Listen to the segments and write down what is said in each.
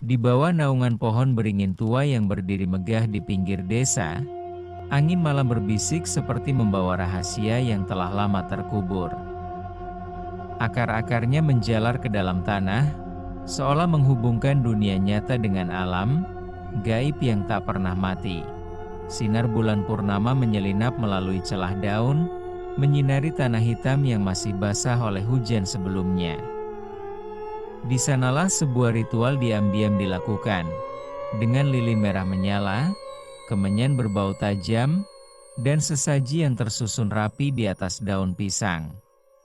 Di bawah naungan pohon beringin tua yang berdiri megah di pinggir desa, angin malam berbisik seperti membawa rahasia yang telah lama terkubur. Akar-akarnya menjalar ke dalam tanah, seolah menghubungkan dunia nyata dengan alam gaib yang tak pernah mati. Sinar bulan purnama menyelinap melalui celah daun, menyinari tanah hitam yang masih basah oleh hujan sebelumnya. Di sanalah sebuah ritual diam-diam dilakukan, dengan lilin merah menyala, kemenyan berbau tajam, dan sesaji yang tersusun rapi di atas daun pisang.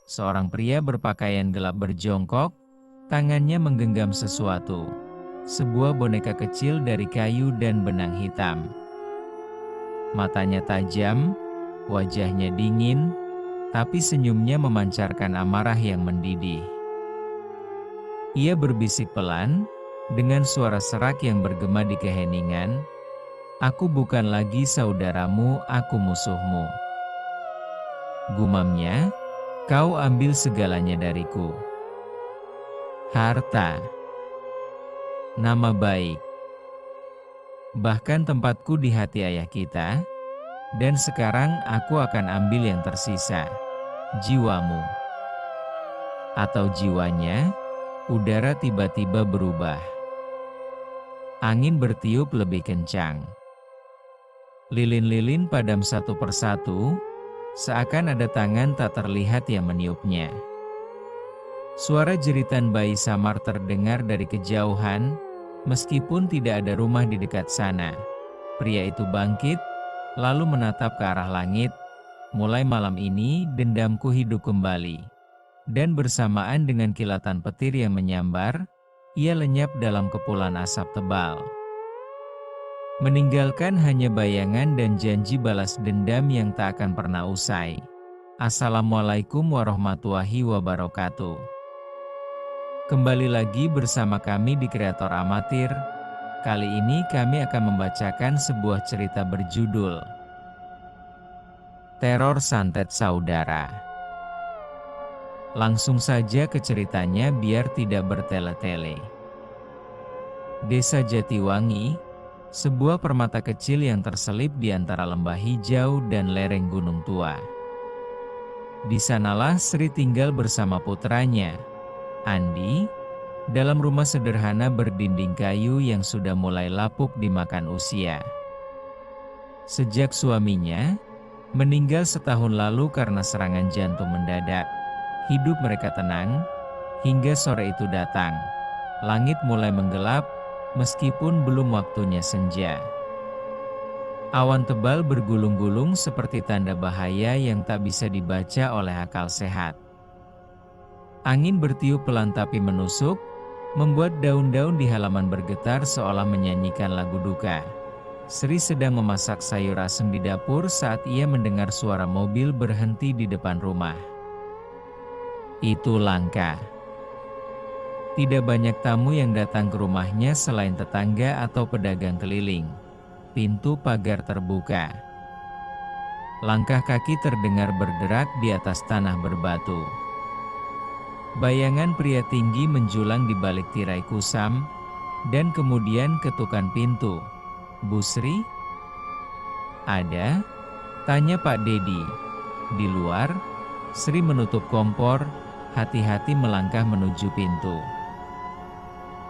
Seorang pria berpakaian gelap berjongkok, tangannya menggenggam sesuatu, sebuah boneka kecil dari kayu dan benang hitam. Matanya tajam, wajahnya dingin, tapi senyumnya memancarkan amarah yang mendidih. Ia berbisik pelan, dengan suara serak yang bergema di keheningan, "Aku bukan lagi saudaramu, aku musuhmu." Gumamnya, "Kau ambil segalanya dariku. Harta, nama baik, bahkan tempatku di hati ayah kita, dan sekarang aku akan ambil yang tersisa, jiwamu." Atau jiwanya. Udara tiba-tiba berubah. Angin bertiup lebih kencang. Lilin-lilin padam satu persatu, seakan ada tangan tak terlihat yang meniupnya. Suara jeritan bayi samar terdengar dari kejauhan, meskipun tidak ada rumah di dekat sana. Pria itu bangkit, lalu menatap ke arah langit. "Mulai malam ini, dendamku hidup kembali." Dan bersamaan dengan kilatan petir yang menyambar, ia lenyap dalam kepulan asap tebal. Meninggalkan hanya bayangan dan janji balas dendam yang tak akan pernah usai. Assalamualaikum warahmatullahi wabarakatuh. Kembali lagi bersama kami di Kreator Amatir. Kali ini kami akan membacakan sebuah cerita berjudul Teror Santet Saudara. Langsung saja ke ceritanya biar tidak bertele-tele. Desa Jatiwangi, sebuah permata kecil yang terselip di antara lembah hijau dan lereng gunung tua. Di sanalah Sri tinggal bersama putranya, Andi, dalam rumah sederhana berdinding kayu yang sudah mulai lapuk dimakan usia. Sejak suaminya meninggal setahun lalu karena serangan jantung mendadak, hidup mereka tenang, hingga sore itu datang. Langit mulai menggelap, meskipun belum waktunya senja. Awan tebal bergulung-gulung seperti tanda bahaya yang tak bisa dibaca oleh akal sehat. Angin bertiup pelan tapi menusuk, membuat daun-daun di halaman bergetar seolah menyanyikan lagu duka. Sri sedang memasak sayur asem di dapur saat ia mendengar suara mobil berhenti di depan rumah. Itu langka. Tidak banyak tamu yang datang ke rumahnya selain tetangga atau pedagang keliling. Pintu pagar terbuka. Langkah kaki terdengar berderak di atas tanah berbatu. Bayangan pria tinggi menjulang di balik tirai kusam, dan kemudian ketukan pintu. "Bu Sri?" "Ada?" tanya Pak Dedi. Di luar, Sri menutup kompor, hati-hati melangkah menuju pintu.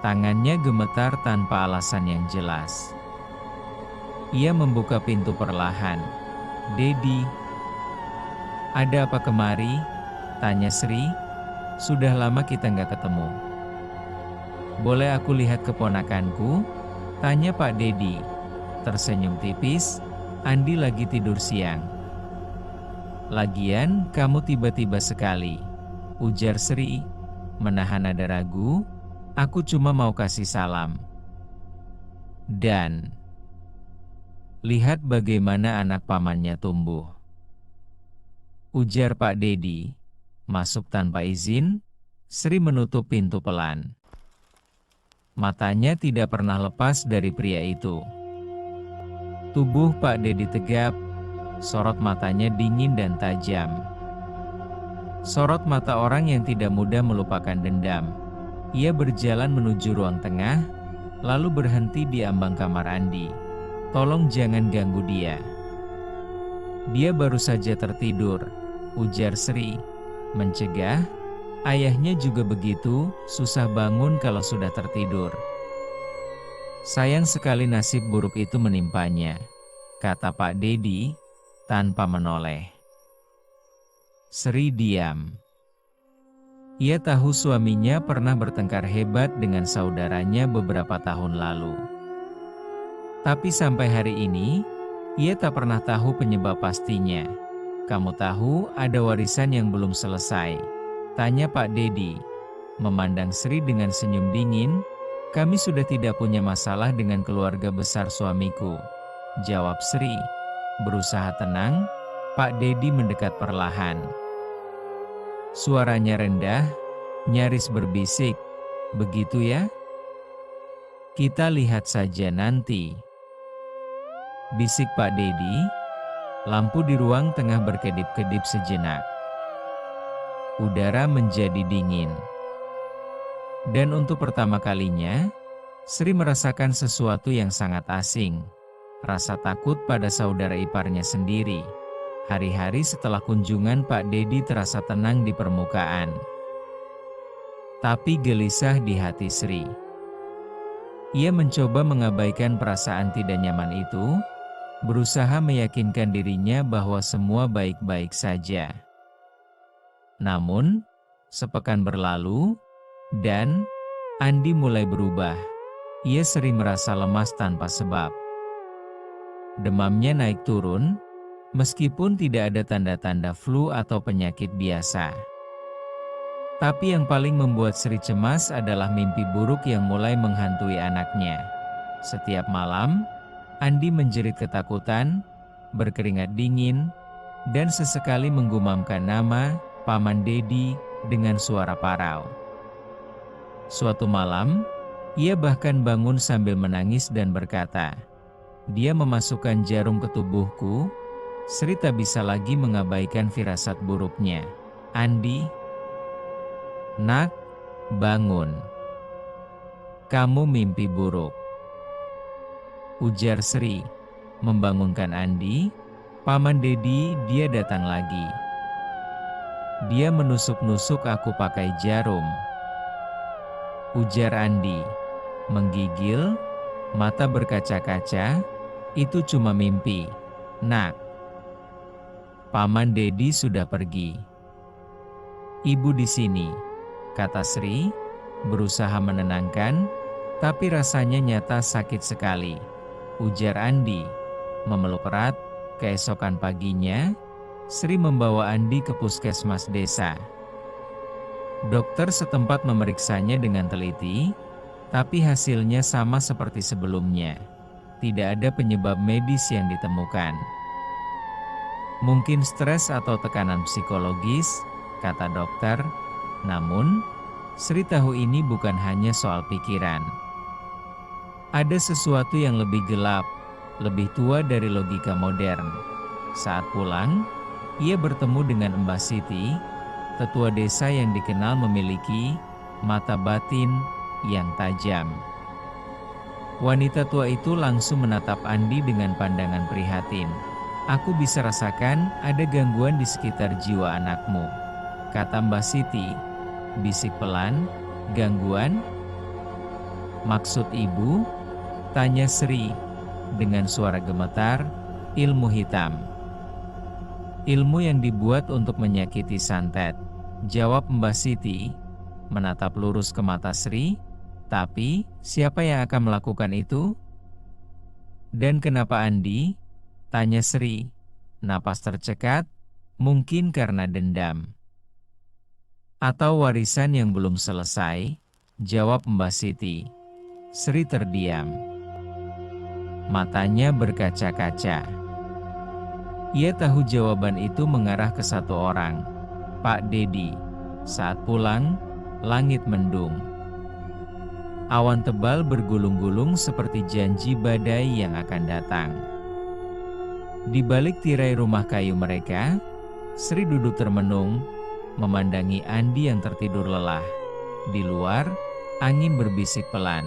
Tangannya gemetar tanpa alasan yang jelas. Ia membuka pintu perlahan. "Dedi, ada apa kemari?" tanya Sri. "Sudah lama kita nggak ketemu." "Boleh aku lihat keponakanku?" tanya Pak Dedi. Tersenyum tipis, "Andi lagi tidur siang." "Lagian kamu tiba-tiba sekali," ujar Sri, menahan nada ragu. "Aku cuma mau kasih salam. Dan lihat bagaimana anak pamannya tumbuh," ujar Pak Dedi. Masuk tanpa izin, Sri menutup pintu pelan. Matanya tidak pernah lepas dari pria itu. Tubuh Pak Dedi tegap, sorot matanya dingin dan tajam. Sorot mata orang yang tidak mudah melupakan dendam. Ia berjalan menuju ruang tengah, lalu berhenti di ambang kamar Andi. "Tolong jangan ganggu dia. Dia baru saja tertidur," ujar Sri. Mencegah, ayahnya juga begitu, susah bangun kalau sudah tertidur. "Sayang sekali nasib buruk itu menimpanya," kata Pak Dedi, tanpa menoleh. Sri diam. Ia tahu suaminya pernah bertengkar hebat dengan saudaranya beberapa tahun lalu. Tapi sampai hari ini, ia tak pernah tahu penyebab pastinya. "Kamu tahu ada warisan yang belum selesai?" tanya Pak Dedi. Memandang Sri dengan senyum dingin, "Kami sudah tidak punya masalah dengan keluarga besar suamiku," jawab Sri. Berusaha tenang, Pak Dedi mendekat perlahan. Suaranya rendah, nyaris berbisik, "Begitu ya? Kita lihat saja nanti," bisik Pak Dedi. Lampu di ruang tengah berkedip-kedip sejenak. Udara menjadi dingin. Dan untuk pertama kalinya, Sri merasakan sesuatu yang sangat asing. Rasa takut pada saudara iparnya sendiri. Hari-hari setelah kunjungan Pak Dedi terasa tenang di permukaan. Tapi gelisah di hati Sri. Ia mencoba mengabaikan perasaan tidak nyaman itu, berusaha meyakinkan dirinya bahwa semua baik-baik saja. Namun, sepekan berlalu, dan Andi mulai berubah. Ia sering merasa lemas tanpa sebab. Demamnya naik turun, meskipun tidak ada tanda-tanda flu atau penyakit biasa. Tapi yang paling membuat Sri cemas adalah mimpi buruk yang mulai menghantui anaknya. Setiap malam, Andi menjerit ketakutan, berkeringat dingin, dan sesekali menggumamkan nama Paman Dedi dengan suara parau. Suatu malam, ia bahkan bangun sambil menangis dan berkata, "Dia memasukkan jarum ke tubuhku." Sri tak bisa lagi mengabaikan firasat buruknya. "Andi, nak, bangun. Kamu mimpi buruk," ujar Sri. Membangunkan Andi. "Paman Dedi, dia datang lagi. Dia menusuk-nusuk aku pakai jarum," ujar Andi. Menggigil, mata berkaca-kaca. "Itu cuma mimpi, nak. Paman Dedi sudah pergi." "Ibu di sini," kata Sri, berusaha menenangkan, "tapi rasanya nyata sakit sekali," ujar Andi. Memeluk erat. Keesokan paginya, Sri membawa Andi ke puskesmas desa. Dokter setempat memeriksanya dengan teliti, tapi hasilnya sama seperti sebelumnya. Tidak ada penyebab medis yang ditemukan. "Mungkin stres atau tekanan psikologis," kata dokter. Namun, Sri tahu ini bukan hanya soal pikiran. Ada sesuatu yang lebih gelap, lebih tua dari logika modern. Saat pulang, ia bertemu dengan Mbah Siti, tetua desa yang dikenal memiliki mata batin yang tajam. Wanita tua itu langsung menatap Andi dengan pandangan prihatin. "Aku bisa rasakan ada gangguan di sekitar jiwa anakmu," kata Mbah Siti. Bisik pelan, "Gangguan? Maksud ibu?" tanya Sri dengan suara gemetar. "Ilmu hitam. Ilmu yang dibuat untuk menyakiti santet," jawab Mbah Siti, menatap lurus ke mata Sri. "Tapi, siapa yang akan melakukan itu? Dan kenapa Andi?" tanya Sri. Napas tercekat, "Mungkin karena dendam. Atau warisan yang belum selesai," jawab Mbah Siti. Sri terdiam. Matanya berkaca-kaca. Ia tahu jawaban itu mengarah ke satu orang, Pak Dedi. Saat pulang, langit mendung. Awan tebal bergulung-gulung seperti janji badai yang akan datang. Di balik tirai rumah kayu mereka, Sri duduk termenung, memandangi Andi yang tertidur lelah. Di luar, angin berbisik pelan.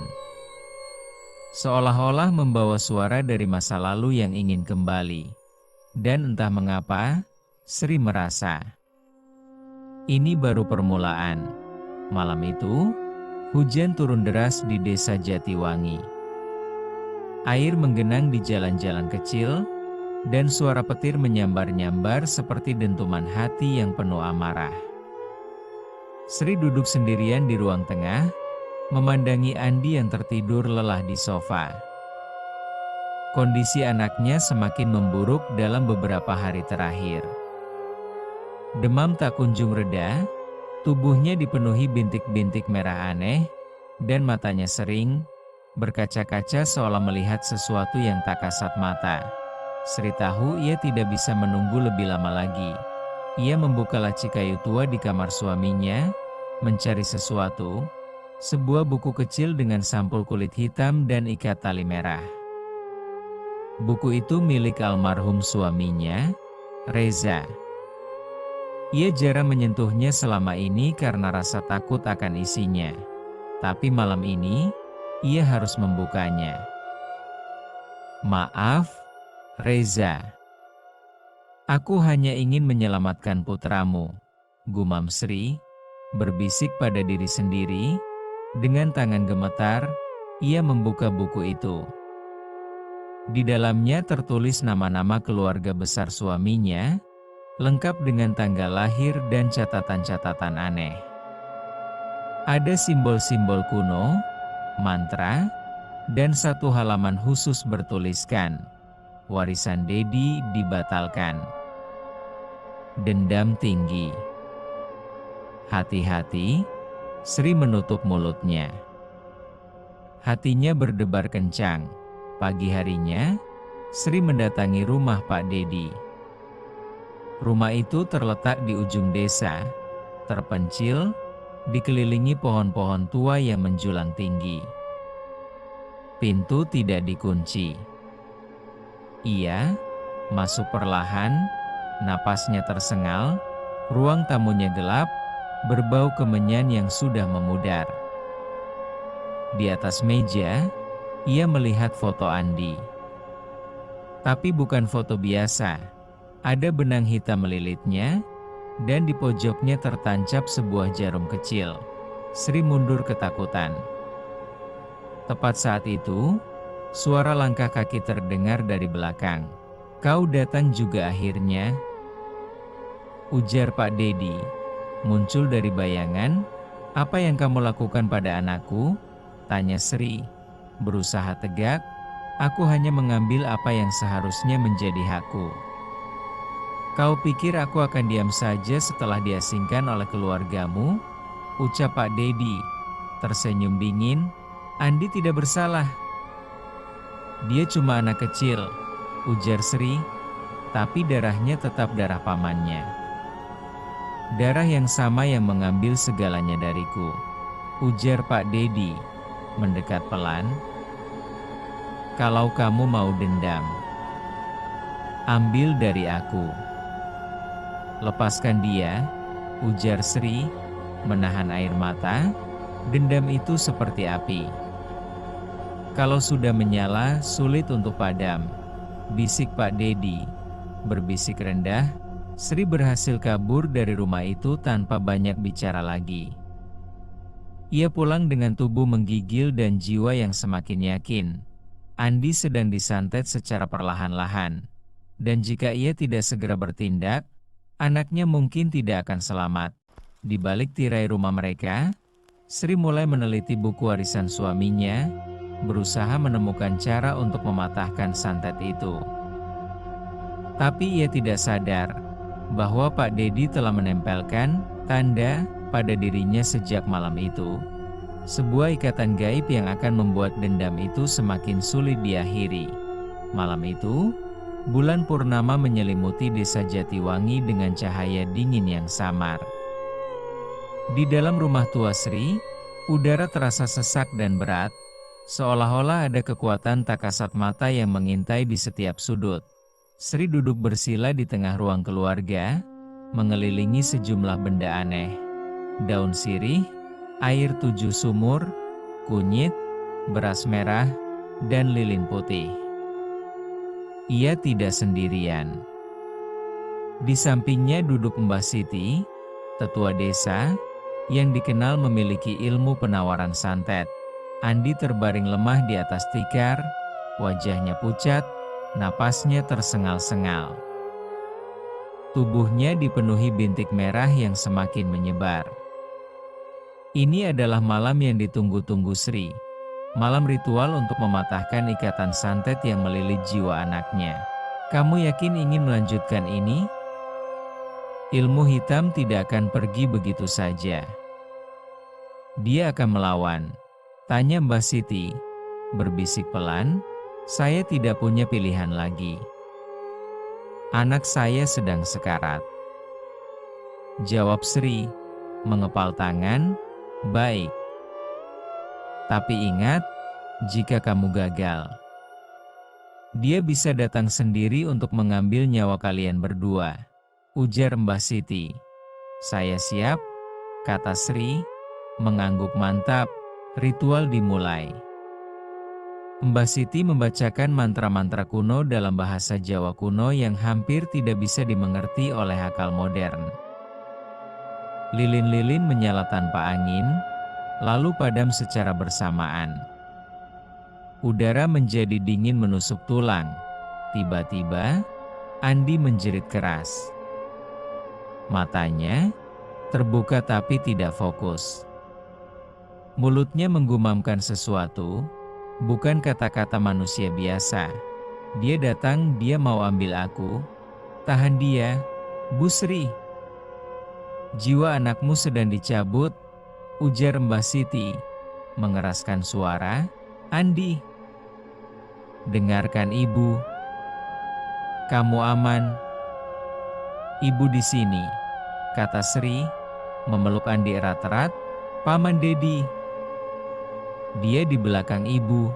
seolah-olah membawa suara dari masa lalu yang ingin kembali. Dan entah mengapa, Sri merasa ini baru permulaan. Malam itu, hujan turun deras di desa Jatiwangi. Air menggenang di jalan-jalan kecil, dan suara petir menyambar-nyambar seperti dentuman hati yang penuh amarah. Sri duduk sendirian di ruang tengah, memandangi Andi yang tertidur lelah di sofa. Kondisi anaknya semakin memburuk dalam beberapa hari terakhir. Demam tak kunjung reda, tubuhnya dipenuhi bintik-bintik merah aneh, dan matanya sering berkaca-kaca seolah melihat sesuatu yang tak kasat mata. Sri tahu ia tidak bisa menunggu lebih lama lagi. Ia membuka laci kayu tua di kamar suaminya, mencari sesuatu, sebuah buku kecil dengan sampul kulit hitam dan ikat tali merah. Buku itu milik almarhum suaminya, Reza. Ia jarang menyentuhnya selama ini karena rasa takut akan isinya. Tapi malam ini, ia harus membukanya. "Maaf, Reza. Aku hanya ingin menyelamatkan putramu," gumam Sri, berbisik pada diri sendiri. Dengan tangan gemetar, ia membuka buku itu. Di dalamnya tertulis nama-nama keluarga besar suaminya, lengkap dengan tanggal lahir dan catatan-catatan aneh. Ada simbol-simbol kuno, mantra, dan satu halaman khusus bertuliskan, "Warisan Dedi dibatalkan. Dendam tinggi." Hati-hati, Sri menutup mulutnya. Hatinya berdebar kencang. Pagi harinya, Sri mendatangi rumah Pak Dedi. Rumah itu terletak di ujung desa, terpencil, dikelilingi pohon-pohon tua yang menjulang tinggi. Pintu tidak dikunci. Ia masuk perlahan, napasnya tersengal, ruang tamunya gelap, berbau kemenyan yang sudah memudar. Di atas meja, ia melihat foto Andi. Tapi bukan foto biasa. Ada benang hitam melilitnya, dan di pojoknya tertancap sebuah jarum kecil. Sri mundur ketakutan. Tepat saat itu, suara langkah kaki terdengar dari belakang. "Kau datang juga akhirnya," ujar Pak Dedi, muncul dari bayangan. "Apa yang kamu lakukan pada anakku?" tanya Sri, berusaha tegak. "Aku hanya mengambil apa yang seharusnya menjadi hakku." "Kau pikir aku akan diam saja setelah diasingkan oleh keluargamu?" ucap Pak Dedi, tersenyum dingin. "Andi tidak bersalah. Dia cuma anak kecil," ujar Sri, "tapi darahnya tetap darah pamannya. Darah yang sama yang mengambil segalanya dariku," ujar Pak Dedi, mendekat pelan. "Kalau kamu mau dendam, ambil dari aku. Lepaskan dia," ujar Sri, menahan air mata. "Dendam itu seperti api. Kalau sudah menyala, sulit untuk padam," bisik Pak Dedi, berbisik rendah. Sri berhasil kabur dari rumah itu tanpa banyak bicara lagi. Ia pulang dengan tubuh menggigil dan jiwa yang semakin yakin. Andi sedang disantet secara perlahan-lahan. Dan jika ia tidak segera bertindak, anaknya mungkin tidak akan selamat. Di balik tirai rumah mereka, Sri mulai meneliti buku warisan suaminya, berusaha menemukan cara untuk mematahkan santet itu. Tapi ia tidak sadar bahwa Pak Dedi telah menempelkan tanda pada dirinya sejak malam itu. Sebuah ikatan gaib yang akan membuat dendam itu semakin sulit diakhiri. Malam itu, bulan purnama menyelimuti desa Jatiwangi dengan cahaya dingin yang samar. Di dalam rumah tua Sri, udara terasa sesak dan berat, seolah-olah ada kekuatan tak kasat mata yang mengintai di setiap sudut. Sri duduk bersila di tengah ruang keluarga, mengelilingi sejumlah benda aneh. Daun sirih, air 7 sumur, kunyit, beras merah, dan lilin putih. Ia tidak sendirian. Di sampingnya duduk Mbah Siti, tetua desa, yang dikenal memiliki ilmu penawaran santet. Andi terbaring lemah di atas tikar, wajahnya pucat, napasnya tersengal-sengal. Tubuhnya dipenuhi bintik merah yang semakin menyebar. Ini adalah malam yang ditunggu-tunggu Sri. Malam ritual untuk mematahkan ikatan santet yang melilit jiwa anaknya. Kamu yakin ingin melanjutkan ini? Ilmu hitam tidak akan pergi begitu saja. Dia akan melawan. Tanya Mbah Siti, berbisik pelan, saya tidak punya pilihan lagi. Anak saya sedang sekarat. Jawab Sri, mengepal tangan, baik. Tapi ingat, jika kamu gagal, dia bisa datang sendiri untuk mengambil nyawa kalian berdua. Ujar Mbah Siti. Saya siap, kata Sri, mengangguk mantap. Ritual dimulai. Mbah Siti membacakan mantra-mantra kuno dalam bahasa Jawa kuno yang hampir tidak bisa dimengerti oleh akal modern. Lilin-lilin menyala tanpa angin, lalu padam secara bersamaan. Udara menjadi dingin menusuk tulang. Tiba-tiba, Andi menjerit keras. Matanya terbuka tapi tidak fokus. Mulutnya menggumamkan sesuatu, bukan kata-kata manusia biasa. Dia datang, dia mau ambil aku. Tahan dia, Bu Sri. Jiwa anakmu sedang dicabut, ujar Mbah Siti, mengeraskan suara. Andi, dengarkan ibu. Kamu aman. Ibu di sini, kata Sri, memeluk Andi erat-erat. Paman Dedi. Dia di belakang ibu.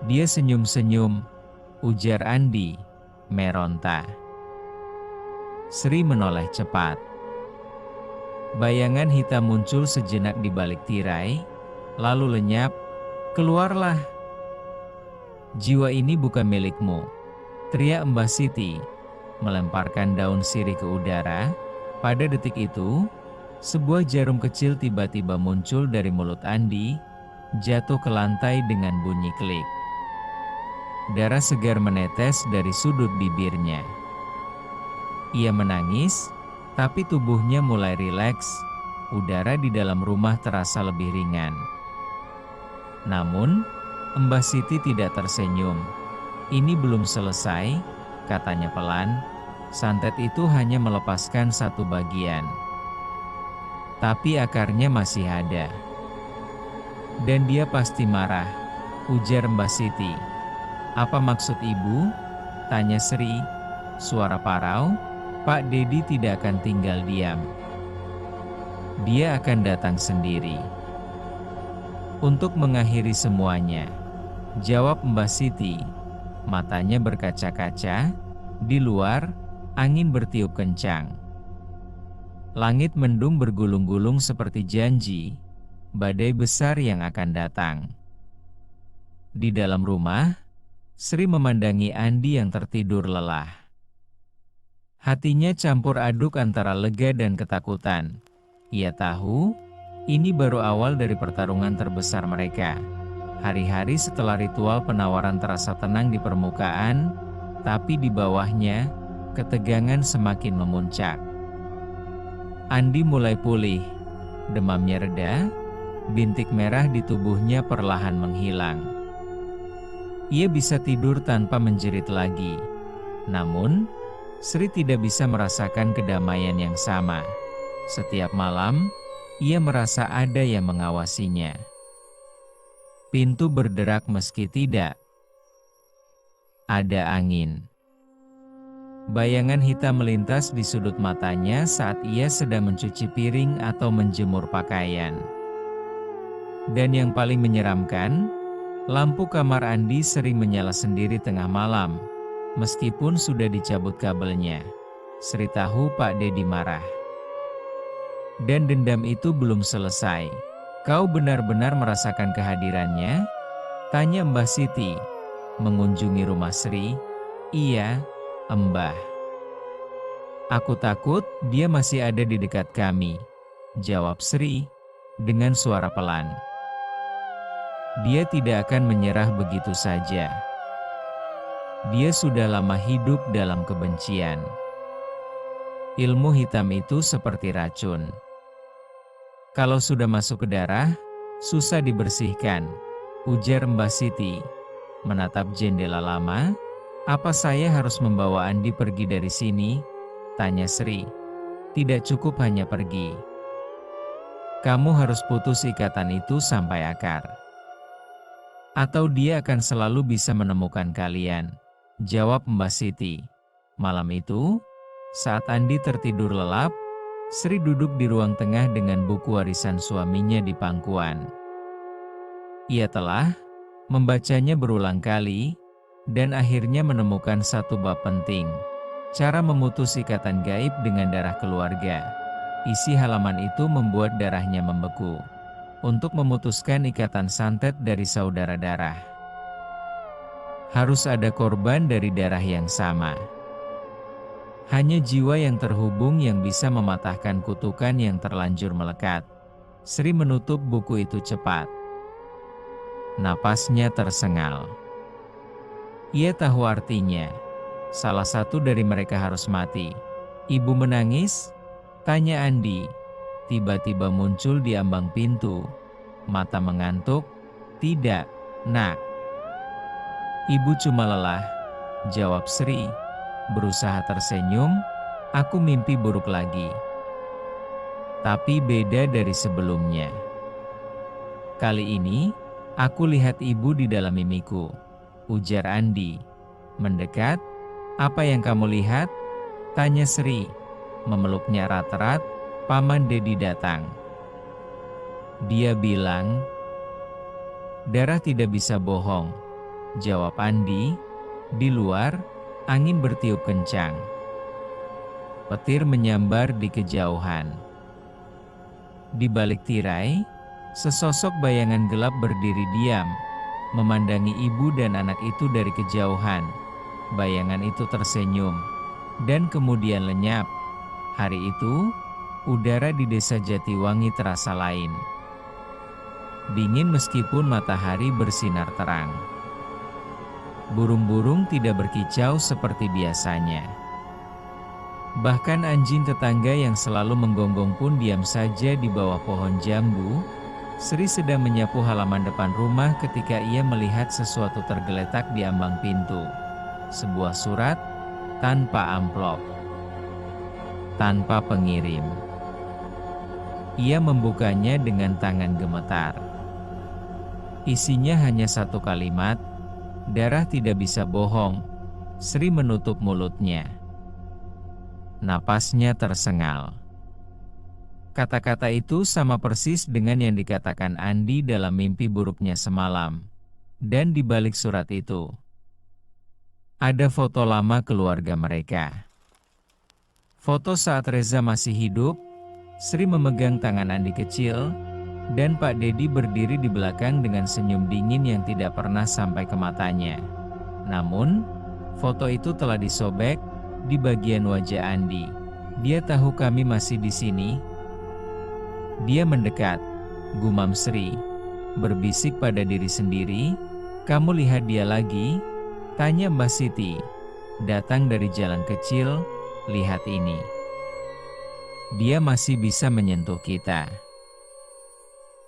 Dia senyum-senyum, ujar Andi, meronta. Sri menoleh cepat. Bayangan hitam muncul sejenak di balik tirai, lalu lenyap. Keluarlah. Jiwa ini bukan milikmu, teriak Mbah Siti, melemparkan daun sirih ke udara. Pada detik itu, sebuah jarum kecil tiba-tiba muncul dari mulut Andi, jatuh ke lantai dengan bunyi klik. Darah segar menetes dari sudut bibirnya. Ia menangis, tapi tubuhnya mulai rileks. Udara di dalam rumah terasa lebih ringan. Namun, Mbah Siti tidak tersenyum. Ini belum selesai, katanya pelan. Santet itu hanya melepaskan satu bagian. Tapi akarnya masih ada. Dan dia pasti marah, ujar Mbah Siti. Apa maksud ibu? Tanya Sri, suara parau. Pak Dedi tidak akan tinggal diam. Dia akan datang sendiri. Untuk mengakhiri semuanya, jawab Mbah Siti. Matanya berkaca-kaca. Di luar, angin bertiup kencang. Langit mendung bergulung-gulung seperti janji, badai besar yang akan datang. Di dalam rumah, Sri memandangi Andi yang tertidur lelah. Hatinya campur aduk antara lega dan ketakutan. Ia tahu, ini baru awal dari pertarungan terbesar mereka. Hari-hari setelah ritual penawaran terasa tenang di permukaan, tapi di bawahnya, ketegangan semakin memuncak. Andi mulai pulih, demamnya reda, bintik merah di tubuhnya perlahan menghilang. Ia bisa tidur tanpa menjerit lagi. Namun, Sri tidak bisa merasakan kedamaian yang sama. Setiap malam, ia merasa ada yang mengawasinya. Pintu berderak meski tidak ada angin. Bayangan hitam melintas di sudut matanya saat ia sedang mencuci piring atau menjemur pakaian. Dan yang paling menyeramkan, lampu kamar Andi sering menyala sendiri tengah malam, meskipun sudah dicabut kabelnya. Sri tahu Pak Dedi marah. Dan dendam itu belum selesai. Kau benar-benar merasakan kehadirannya? Tanya Mbah Siti. Mengunjungi rumah Sri? Iya, Mbah. Aku takut dia masih ada di dekat kami, jawab Sri dengan suara pelan. Dia tidak akan menyerah begitu saja. Dia sudah lama hidup dalam kebencian. Ilmu hitam itu seperti racun. Kalau sudah masuk ke darah, susah dibersihkan, ujar Mbah Siti. Menatap jendela lama, apa saya harus membawa Andi pergi dari sini? Tanya Sri. Tidak cukup hanya pergi. Kamu harus putus ikatan itu sampai akar. Atau dia akan selalu bisa menemukan kalian, jawab Mbah Siti. Malam itu, saat Andi tertidur lelap, Sri duduk di ruang tengah dengan buku warisan suaminya di pangkuan. Ia telah membacanya berulang kali, dan akhirnya menemukan satu bab penting. Cara memutus ikatan gaib dengan darah keluarga. Isi halaman itu membuat darahnya membeku. Untuk memutuskan ikatan santet dari saudara darah, harus ada korban dari darah yang sama. Hanya jiwa yang terhubung yang bisa mematahkan kutukan yang terlanjur melekat. Sri menutup buku itu cepat. Napasnya tersengal. Ia tahu artinya. Salah satu dari mereka harus mati. Ibu menangis? Tanya Andi. Tiba-tiba muncul di ambang pintu. Mata mengantuk. Tidak, Nak. Ibu cuma lelah, jawab Sri. Berusaha tersenyum, aku mimpi buruk lagi. Tapi beda dari sebelumnya. Kali ini, aku lihat ibu di dalam mimpiku, ujar Andi. Mendekat, apa yang kamu lihat? Tanya Sri. Memeluknya erat-erat, Paman Dedi datang. Dia bilang, darah tidak bisa bohong, jawab Andi. Di luar, angin bertiup kencang. Petir menyambar di kejauhan. Di balik tirai, sesosok bayangan gelap berdiri diam, memandangi ibu dan anak itu dari kejauhan. Bayangan itu tersenyum, dan kemudian lenyap. Hari itu, udara di desa Jatiwangi terasa lain. Dingin meskipun matahari bersinar terang. Burung-burung tidak berkicau seperti biasanya. Bahkan anjing tetangga yang selalu menggonggong pun diam saja di bawah pohon jambu. Sri sedang menyapu halaman depan rumah ketika ia melihat sesuatu tergeletak di ambang pintu. Sebuah surat, tanpa amplop, tanpa pengirim. Ia membukanya dengan tangan gemetar. Isinya hanya satu kalimat, darah tidak bisa bohong. Sri menutup mulutnya. Napasnya tersengal. Kata-kata itu sama persis dengan yang dikatakan Andi dalam mimpi buruknya semalam. Dan di balik surat itu, ada foto lama keluarga mereka. Foto saat Reza masih hidup, Sri memegang tangan Andi kecil, dan Pak Dedi berdiri di belakang dengan senyum dingin yang tidak pernah sampai ke matanya. Namun, foto itu telah disobek di bagian wajah Andi. Dia tahu kami masih di sini. Dia mendekat, gumam Sri, berbisik pada diri sendiri. Kamu lihat dia lagi? Tanya Mbah Siti. Datang dari jalan kecil, lihat ini. Dia masih bisa menyentuh kita.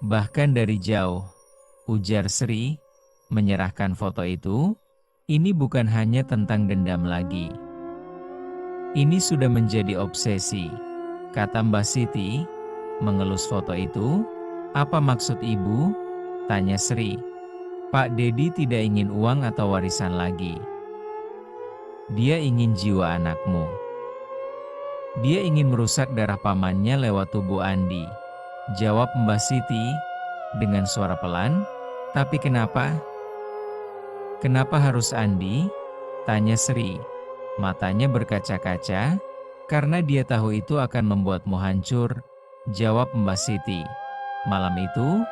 Bahkan dari jauh, ujar Sri, menyerahkan foto itu. Ini bukan hanya tentang dendam lagi. Ini sudah menjadi obsesi, kata Mbah Siti, mengelus foto itu. Apa maksud ibu? Tanya Sri. Pak Dedi tidak ingin uang atau warisan lagi. Dia ingin jiwa anakmu. Dia ingin merusak darah pamannya lewat tubuh Andi, jawab Mbah Siti dengan suara pelan. Tapi kenapa? Kenapa harus Andi? Tanya Sri. Matanya berkaca-kaca. Karena dia tahu itu akan membuatmu hancur, jawab Mbah Siti. Malam itu,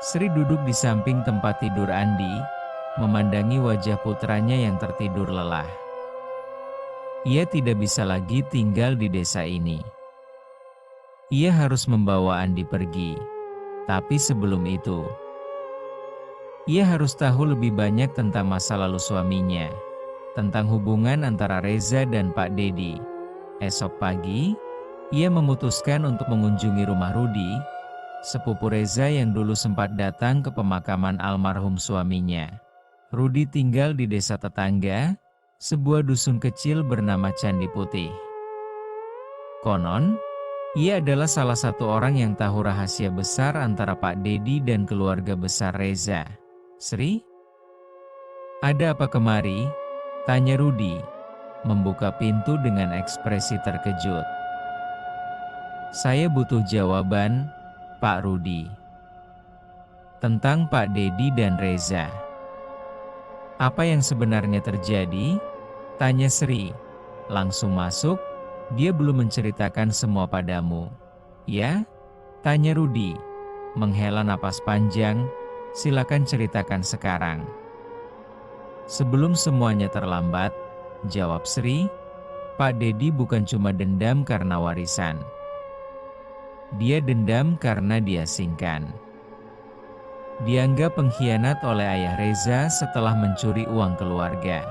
Sri duduk di samping tempat tidur Andi, memandangi wajah putranya yang tertidur lelah. Ia tidak bisa lagi tinggal di desa ini. Ia harus membawa Andi pergi. Tapi sebelum itu, ia harus tahu lebih banyak tentang masa lalu suaminya, tentang hubungan antara Reza dan Pak Dedi. Esok pagi, ia memutuskan untuk mengunjungi rumah Rudi, sepupu Reza yang dulu sempat datang ke pemakaman almarhum suaminya. Rudi tinggal di desa tetangga, sebuah dusun kecil bernama Candi Putih. Konon, ia adalah salah satu orang yang tahu rahasia besar antara Pak Dedi dan keluarga besar Reza. "Sri, ada apa kemari?" tanya Rudi, membuka pintu dengan ekspresi terkejut. "Saya butuh jawaban, Pak Rudi. Tentang Pak Dedi dan Reza. Apa yang sebenarnya terjadi?" tanya Sri. "Langsung masuk, dia belum menceritakan semua padamu." "Ya?" tanya Rudi, menghela napas panjang. "Silakan ceritakan sekarang." "Sebelum semuanya terlambat," jawab Sri, "Pak Dedi bukan cuma dendam karena warisan. Dia dendam karena diasingkan. Dianggap pengkhianat oleh ayah Reza setelah mencuri uang keluarga.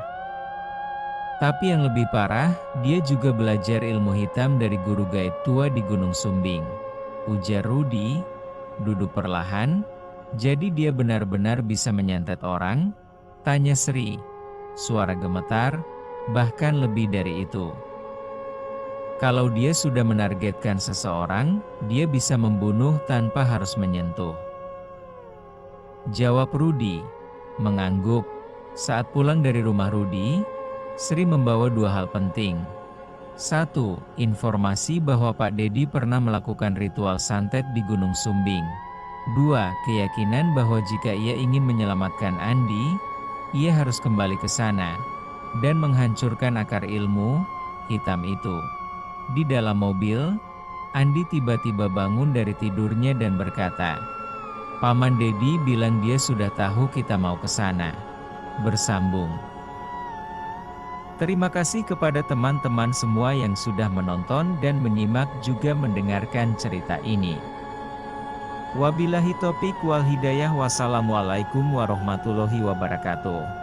Tapi yang lebih parah, dia juga belajar ilmu hitam dari guru gaib tua di Gunung Sumbing." Ujar Rudi, duduk perlahan. "Jadi dia benar-benar bisa menyantet orang?" tanya Sri, suara gemetar, "Bahkan lebih dari itu. Kalau dia sudah menargetkan seseorang, dia bisa membunuh tanpa harus menyentuh." Jawab Rudi, mengangguk. Saat pulang dari rumah Rudi, Sri membawa dua hal penting. 1. Informasi bahwa Pak Dedi pernah melakukan ritual santet di Gunung Sumbing. 2. Keyakinan bahwa jika ia ingin menyelamatkan Andi, ia harus kembali ke sana dan menghancurkan akar ilmu hitam itu. Di dalam mobil, Andi tiba-tiba bangun dari tidurnya dan berkata, "Paman Dedi bilang dia sudah tahu kita mau ke sana." Bersambung. Terima kasih kepada teman-teman semua yang sudah menonton dan menyimak juga mendengarkan cerita ini. Wabillahi taufiq wal hidayah. Wassalamualaikum warahmatullahi wabarakatuh.